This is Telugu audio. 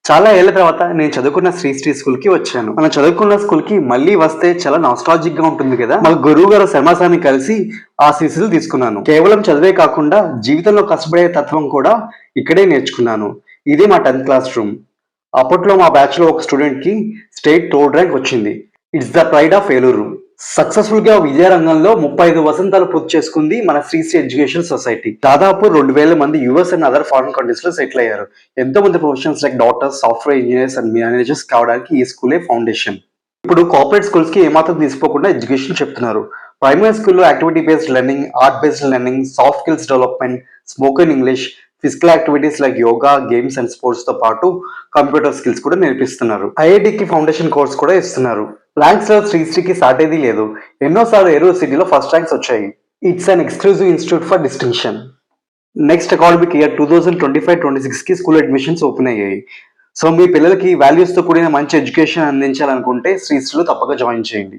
చాలా ఏళ్ల తర్వాత నేను చదువుకున్న శ్రీ స్కూల్‌కి వచ్చాను. మనం చదువుకున్న స్కూల్‌కి మళ్ళీ వస్తే చాలా నాస్టాల్జిక్‌గా ఉంటుంది గదా! మా గురువు గారు శర్మాసార్‌ని కలిసి ఆశీస్సులు తీసుకున్నాను. కేవలం చదువే కాకుండా జీవితంలో కష్టపడే తత్వం కూడా ఇక్కడే నేర్చుకున్నాను. ఇదే మా 10థ్ క్లాస్ రూమ్. అప్పట్లో మా బ్యాచ్‌లో ఒక స్టూడెంట్‌కి స్టేట్ థర్డ్ ర్యాంక్ వచ్చింది. It's the pride of Eluru. సక్సెస్‌ఫుల్‌గా విద్యా రంగంలో 35 వసంతాలు పూర్తి చేసుకుంది మన శ్రీ ఎడ్యుకేషన్ సొసైటీ. దాదాపు 2000 మంది యూఎస్ అండ్ అదర్ ఫారిన్ కంట్రీస్‌లో సెటిల్ అయ్యారు. ఎంతో మంది professionals like doctors, software engineers and managers కావడానికి ఈ స్కూలే ఫౌండేషన్. ఇప్పుడు కార్పొరేట్ స్కూల్స్‌కి ఏమాత్రం తీసిపోకుండా ఎడ్యుకేషన్ చెప్తున్నారు. ప్రైమరీ స్కూల్‌లో activity based learning, art based learning, soft skills development, spoken English, physical activities like yoga, games and స్పోర్ట్స్‌తో పాటు కంప్యూటర్ స్కిల్స్ కూడా నేర్పిస్తున్నారు. ఐఐటీకి ఫౌండేషన్ కోర్స్ కూడా ఇస్తున్నారు. ర్యాంక్స్‌లో శ్రీకి సాటేది లేదు. ఎన్నోసార్లు ఏలూరు సిటీలో ఫస్ట్ ర్యాంక్స్ వచ్చాయి. It's an exclusive institute for distinction. Next academic year 2025-26కి స్కూల్ అడ్మిషన్స్ ఓపెన్ అయ్యాయి. సో మీ పిల్లలకి వాల్యూస్‌తో కూడిన మంచి ఎడ్యుకేషన్ అందించాలనుకుంటే శ్రీలో తప్పక జాయిన్ చేయండి.